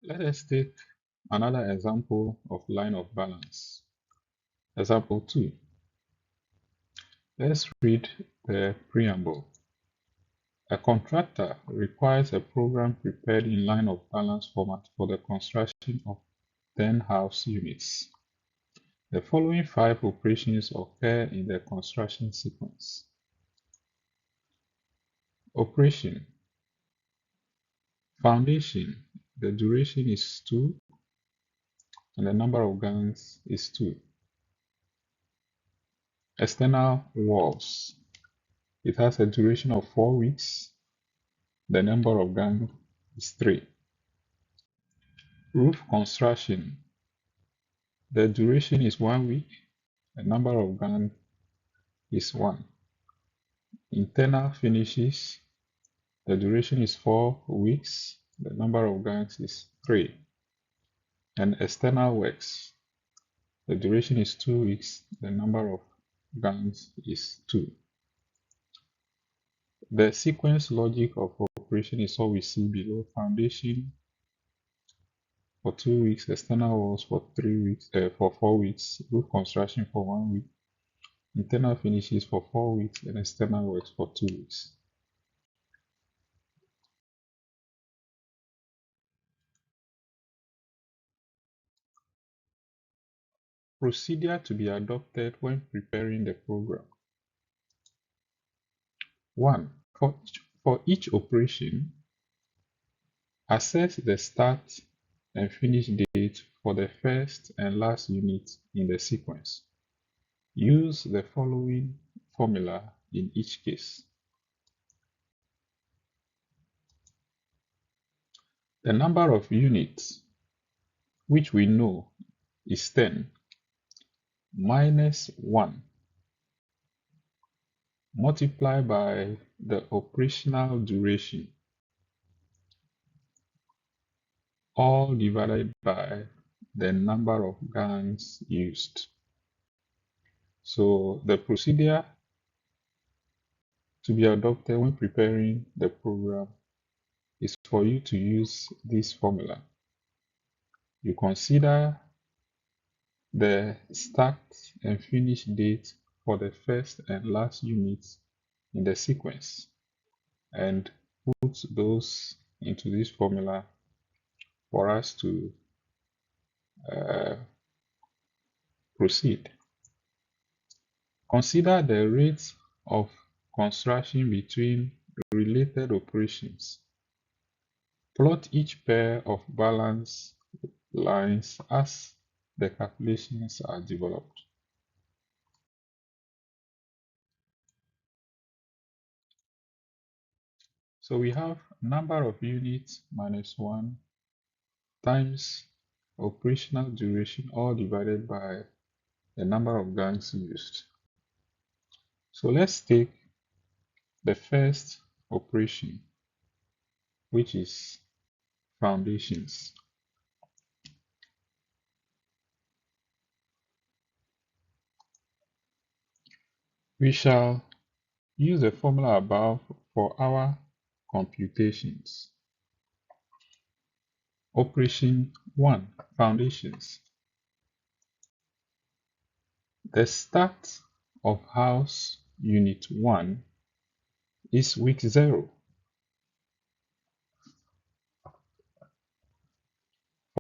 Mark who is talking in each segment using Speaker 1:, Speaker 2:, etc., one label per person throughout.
Speaker 1: Let us take another example of line of balance. Example 2. Let's read the preamble. A contractor requires a program prepared in line of balance format for the construction of 10 house units. The following 5 operations occur in the construction sequence. Operation. Foundation. The duration is 2 and the number of gangs is 2. External walls. It has a duration of 4 weeks. The number of gangs is 3. Roof construction. The duration is 1 week. The number of gangs is 1. Internal finishes. The duration is 4 weeks. The number of gangs is 3. And external works. The duration is 2 weeks. The number of gangs is 2. The sequence logic of operation is what we see below. Foundation for 2 weeks, external walls for 4 weeks, roof construction for 1 week, internal finishes for 4 weeks, and external works for 2 weeks. Procedure to be adopted when preparing the program. 1. For each operation, assess the start and finish date for the first and last unit in the sequence. Use the following formula in each case. The number of units, which we know is 10, minus 1, multiplied by the operational duration, all divided by the number of gangs used. So the procedure to be adopted when preparing the program is for you to use this formula. You consider the start and finish date for the first and last units in the sequence and put those into this formula for us to proceed. Consider the rate of construction between related operations. Plot each pair of balance lines as the calculations are developed. So we have number of units minus 1 times operational duration, all divided by the number of gangs used. So let's take the first operation, which is foundations. We shall use the formula above for our computations. Operation 1, foundations. The start of house unit 1 is week 0.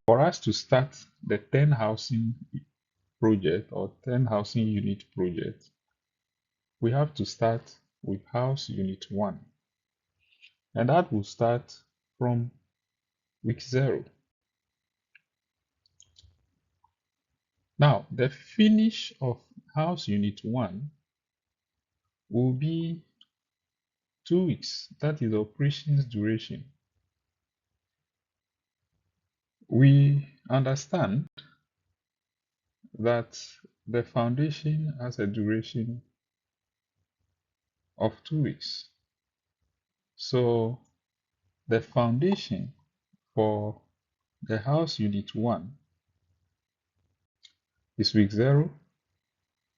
Speaker 1: For us to start the 10 housing project or 10 housing unit project, we have to start with house unit 1. And that will start from week 0. Now, the finish of house unit 1 will be 2 weeks. That is the operations duration. We understand that the foundation has a duration of 2 weeks. So the foundation for the house unit 1 is week 0,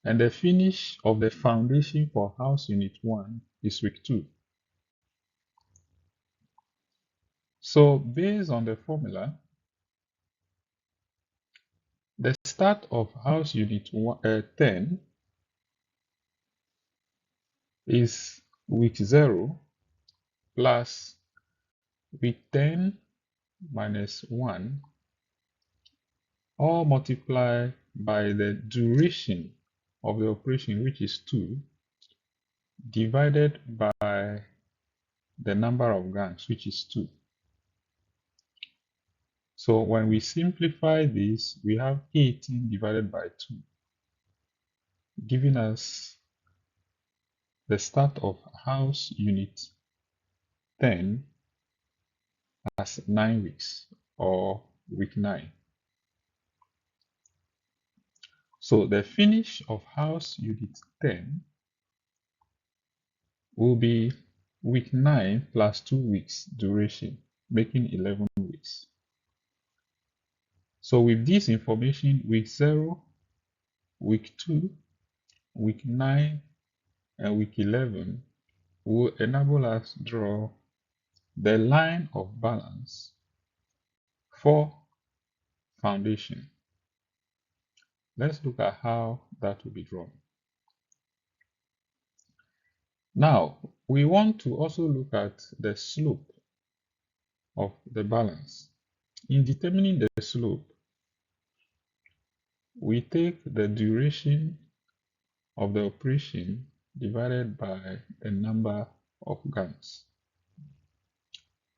Speaker 1: and the finish of the foundation for house unit 1 is week 2. So based on the formula, The start of house unit 10 is week 0 plus week 10 minus 1, all multiplied by the duration of the operation, which is 2, divided by the number of gangs, which is 2. So when we simplify this, we have 18 divided by 2, giving us the start of house unit 10 as 9 weeks, or week 9. So the finish of house unit 10 will be week 9 plus 2 weeks duration, making 11 weeks. So with this information, week 0, week 2, week 9, and week 11 will enable us to draw the line of balance for foundation. Let's look at how that will be drawn. Now, we want to also look at the slope of the balance. In determining the slope, we take the duration of the operation divided by the number of gangs.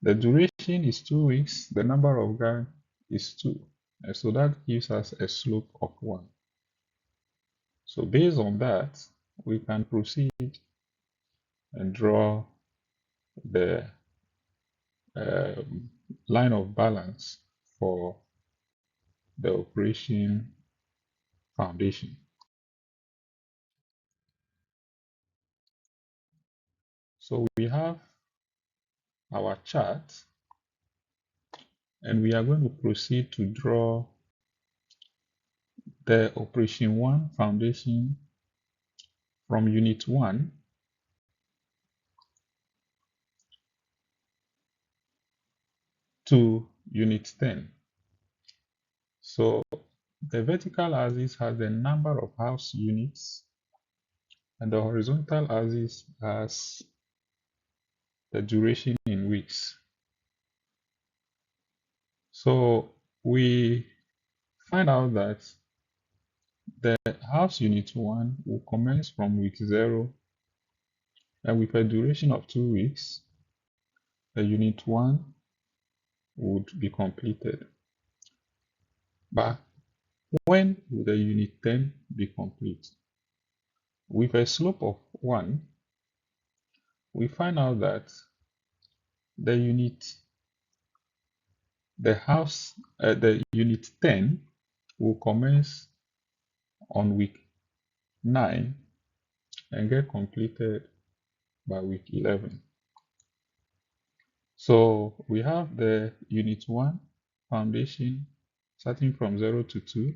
Speaker 1: The duration is 2 weeks, the number of gangs is 2, and so that gives us a slope of 1. So based on that, we can proceed and draw the line of balance for the operation foundation. So we have our chart, and we are going to proceed to draw the operation 1 foundation from unit 1 to unit 10. So the vertical axis has the number of house units, and the horizontal axis has the duration in weeks. So we find out that the house unit 1 will commence from week 0, and with a duration of 2 weeks, the unit 1 would be completed. But when will the unit 10 be complete? With a slope of 1, we find out that the unit 10 will commence on week 9 and get completed by week 11. So we have the unit 1 foundation starting from 0 to 2,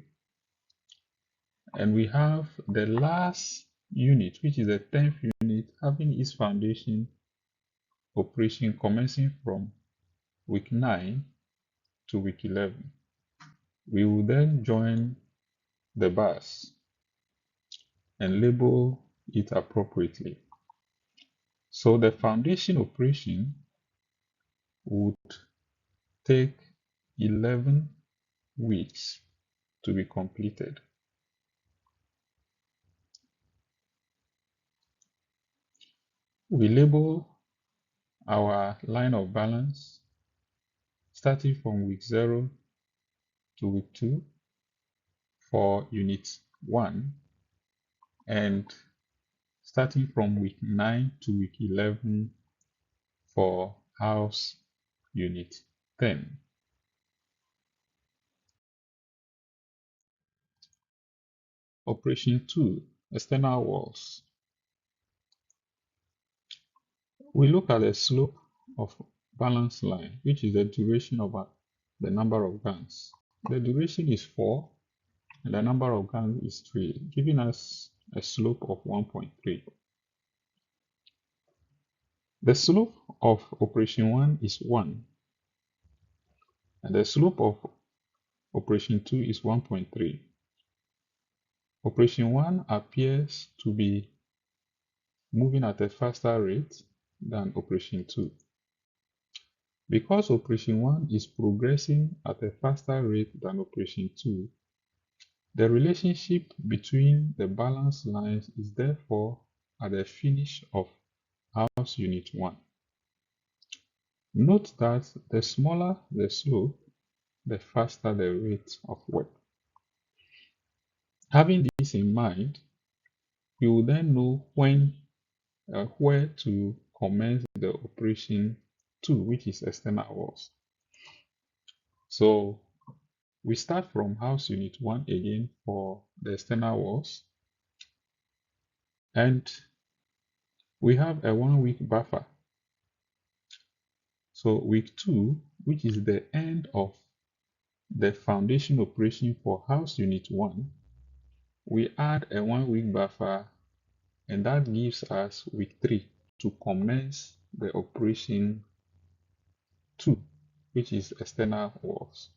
Speaker 1: and we have the last unit, which is the 10th unit, having its foundation operation commencing from week 9 to week 11. We will then join the bars and label it appropriately. So the foundation operation would take 11 weeks to be completed. We label our line of balance starting from week 0 to week 2 for unit 1, and starting from week 9 to week 11 for house unit 10. Operation 2, external walls. We look at the slope of balance line, which is the duration of the number of gangs. The duration is 4, and the number of gangs is 3, giving us a slope of 1.3. The slope of operation 1 is 1, and the slope of Operation 2 is 1.3. Operation 1 appears to be moving at a faster rate than Operation 2. Because Operation 1 is progressing at a faster rate than Operation 2, the relationship between the balance lines is therefore at the finish of house unit 1. Note that the smaller the slope, the faster the rate of work. Having this in mind, we will then know where to commence the operation 2, which is external walls. So we start from house unit 1 again for the external walls, and we have a 1 week buffer. So week 2, which is the end of the foundation operation for house unit 1, we add a 1 week buffer, and that gives us week 3 to commence the operation 2, which is external walls.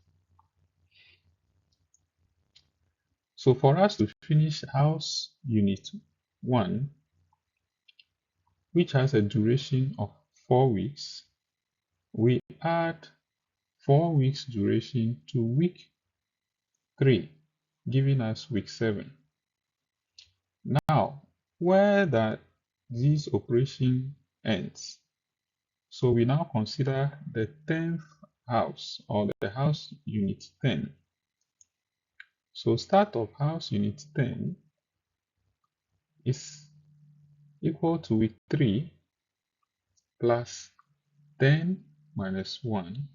Speaker 1: So for us to finish house unit 1, which has a duration of 4 weeks, we add 4 weeks duration to week 3, giving us week 7. Now, where this operation ends, so we now consider the 10th house, or the house unit 10. So start of house unit 10 is equal to week 3 plus 10 minus 1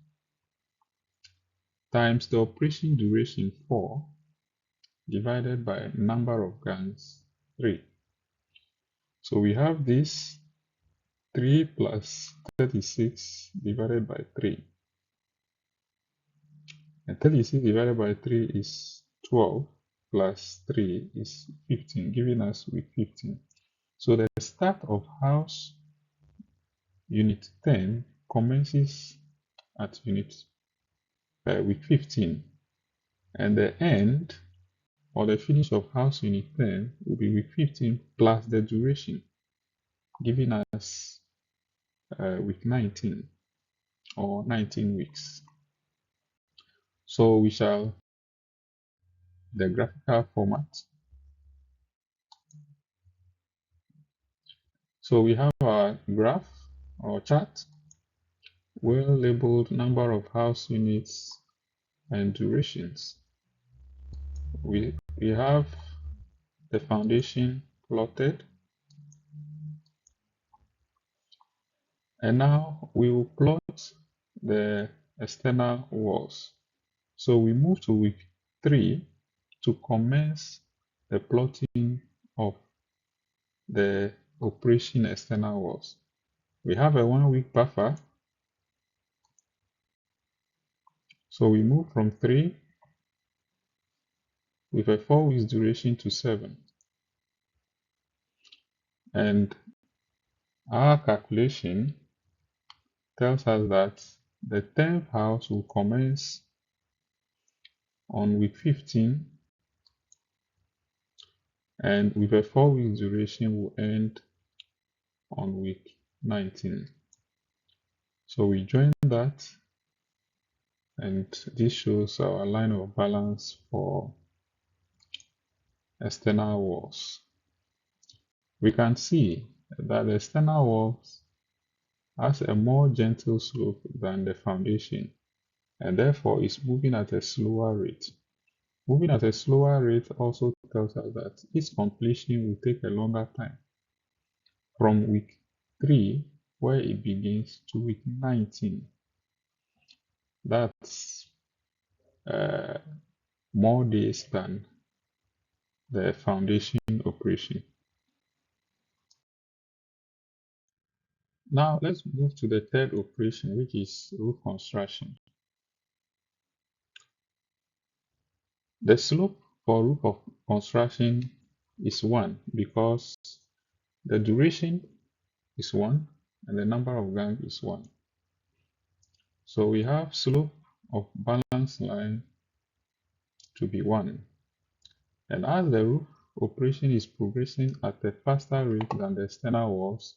Speaker 1: times the operation duration 4 divided by number of gangs 3. So we have this 3 plus 36 divided by 3. And 36 divided by 3 is 12 plus 3 is 15, giving us week 15. So the start of house unit 10 commences at week 15, and the end or the finish of house unit 10 will be week 15 plus the duration, giving us week 19 or 19 weeks. So we shall the graphical format. So we have our graph or chart, well labeled number of house units and durations. We have the foundation plotted, and now we will plot the external walls. So we move to week 3 to commence the plotting of the operation external walls. We have a 1 week buffer, so we move from 3 with a 4 weeks duration to 7. And our calculation tells us that the 10th house will commence on week 15, and with a 4 weeks duration will end on week 19. So we join that, and this shows our line of balance for external walls. We can see that the external walls has a more gentle slope than the foundation, and therefore is moving at a slower rate. Moving at a slower rate also tells us that its completion will take a longer time, from week 3, where it begins, to week 19. That's more days than the foundation operation. Now let's move to the third operation, which is roof construction. The slope for roof of construction is 1 because the duration is 1 and the number of gangs is 1. So we have slope of balance line to be 1. And as the roof operation is progressing at a faster rate than the external walls,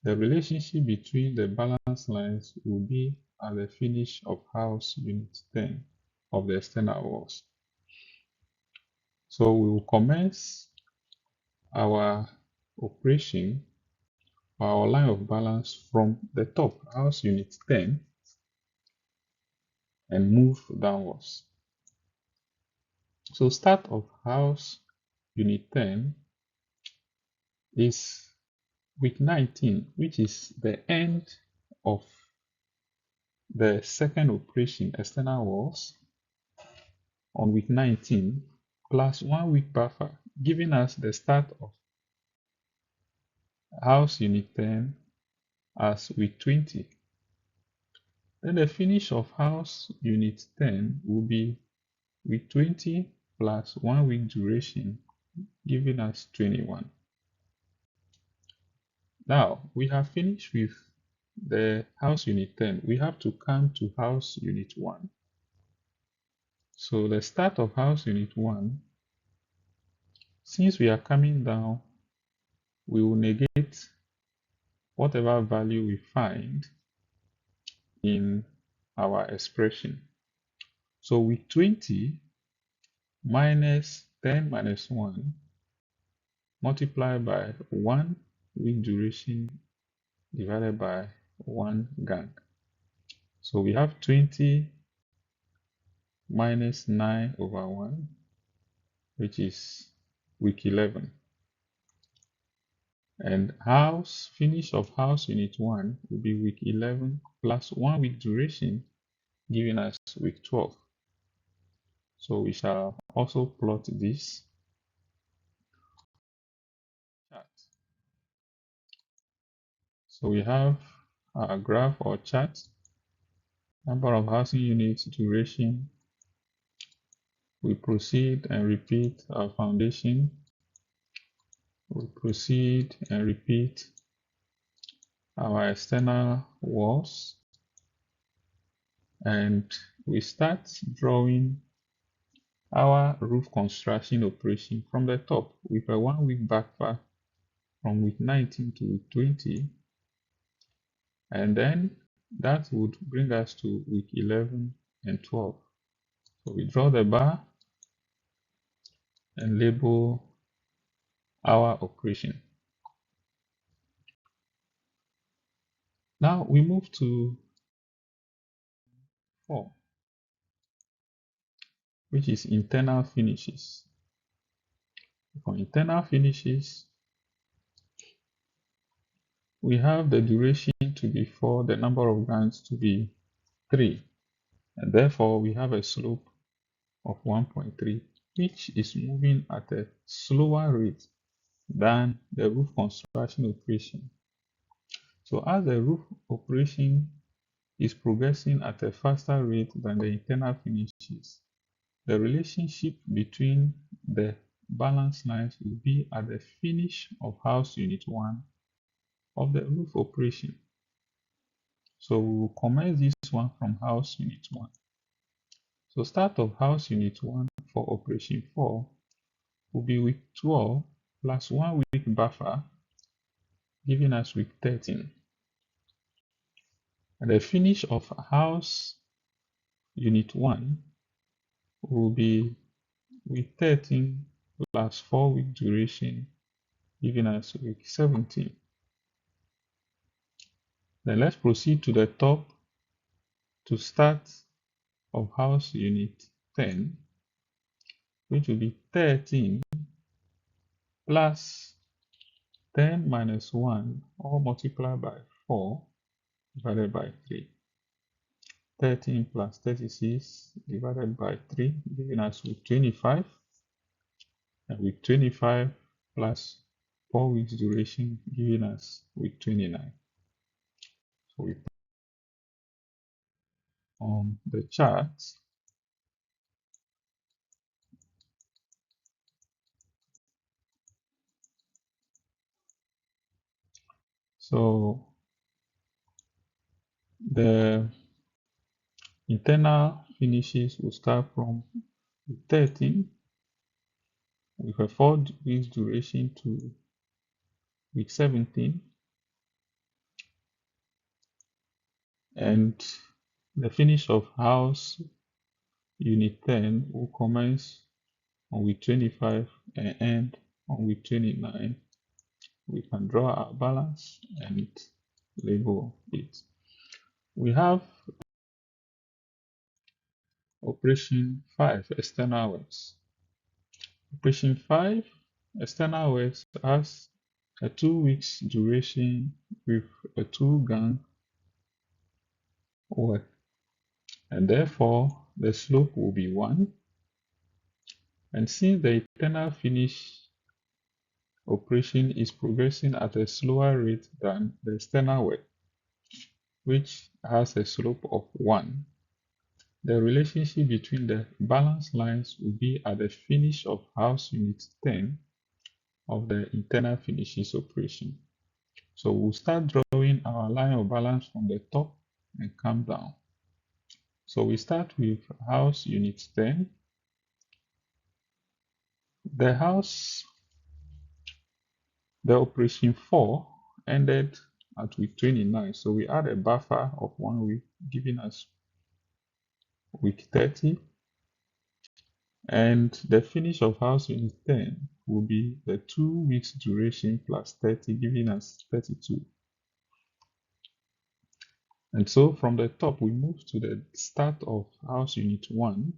Speaker 1: the relationship between the balance lines will be at the finish of house unit 10 of the external walls. So we will commence our operation, our line of balance from the top, house unit 10, and move downwards. So start of house unit 10 is week 19, which is the end of the second operation, external walls, on week 19, plus 1 week buffer, giving us the start of house unit 10 as week 20. Then the finish of house unit 10 will be week 20 plus 1 week duration, giving us 21. Now, we have finished with the house unit 10. We have to come to house unit 1. So the start of house unit 1, since we are coming down, we will negate whatever value we find in our expression. So week 20 minus 10 minus 1 multiplied by 1 week duration divided by 1 gang. So we have 20 minus 9 over 1, which is week 11. And finish of house unit 1 will be week 11 plus 1 week duration, giving us week 12. So we shall also plot this chart. So we have our graph or chart, number of housing units, duration. We proceed and repeat our foundation. We proceed and repeat our external walls, and we start drawing our roof construction operation from the top with a 1 week buffer from week 19 to week 20, and then that would bring us to week 11 and 12. So we draw the bar and label our operation. Now we move to 4, which is internal finishes. For internal finishes, we have the duration to be 4, the number of gangs to be 3, and therefore we have a slope of 1.3, which is moving at a slower rate than the roof construction operation. So as the roof operation is progressing at a faster rate than the internal finishes, the relationship between the balance lines will be at the finish of house unit 1 of the roof operation. So we will commence this one from house unit 1. So start of house unit 1 for operation 4 will be week 12 plus 1 week buffer, giving us week 13. And the finish of house unit 1 will be week 13 plus 4 week duration, giving us week 17. Then let's proceed to the top to start of house unit 10, which will be 13 plus 10 minus 1, all multiplied by 4 divided by 3. 13 plus 36 divided by 3, giving us week 25. And week 25 plus 4 weeks duration, giving us week 29. So we put on the chart. So the internal finishes will start from week 13, with a 4 weeks duration to week 17, and the finish of house unit 10 will commence on week 25 and end on week 29. We can draw our balance and label it. We have operation 5, external works. Operation 5, external works, has a 2 weeks duration with a 2-gang work, and therefore the slope will be 1. And since the internal finish operation is progressing at a slower rate than the external work, which has a slope of 1, the relationship between the balance lines will be at the finish of house unit 10 of the internal finishes operation. So we'll start drawing our line of balance from the top and come down. So we start with house unit 10. The operation 4 ended at week 29. So we add a buffer of 1 week, giving us week 30. And the finish of house unit 10 will be the 2 weeks duration plus 30, giving us 32. And so from the top, we move to the start of house unit 1,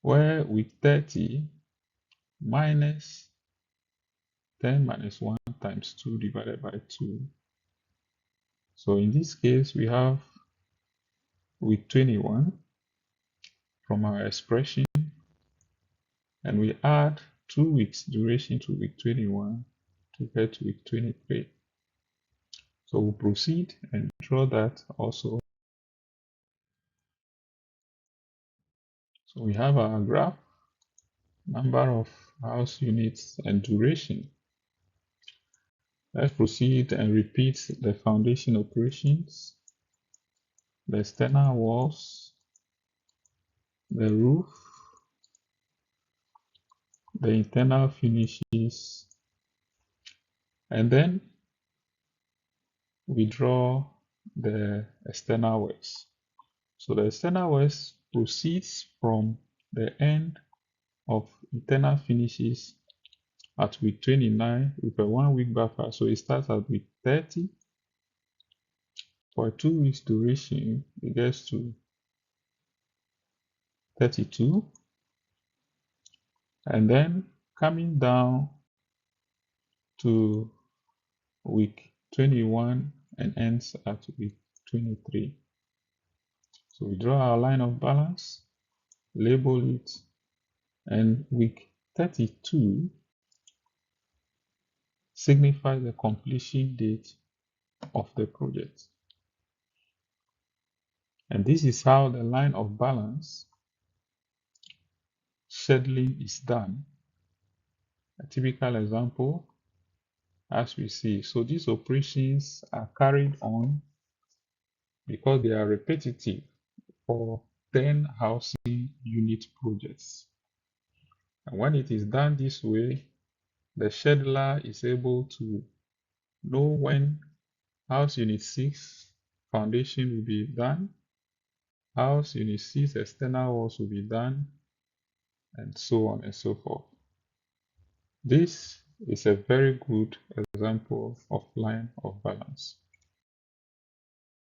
Speaker 1: where week 30 minus 10 minus 1 times 2 divided by 2. So in this case, we have week 21 from our expression, and we add 2 weeks duration to week 21 to get to week 23. So we'll proceed and draw that also. So we have our graph, number of house units and duration. Let's proceed and repeat the foundation operations, the external walls, the roof, the internal finishes, and then we draw the external works. So the external works proceeds from the end of internal finishes at week 29 with a 1 week buffer. So it starts at week 30. For a 2 weeks duration, it gets to 32. And then coming down to week 21 and ends at week 23. So we draw our line of balance, label it, and week 32 signifies the completion date of the project. And this is how the line of balance scheduling is done. A typical example, as we see. So these operations are carried on because they are repetitive for 10 housing unit projects. And when it is done this way, the scheduler is able to know when house unit 6 foundation will be done, house unit 6 external walls will be done, and so on and so forth. This is a very good example of line of balance.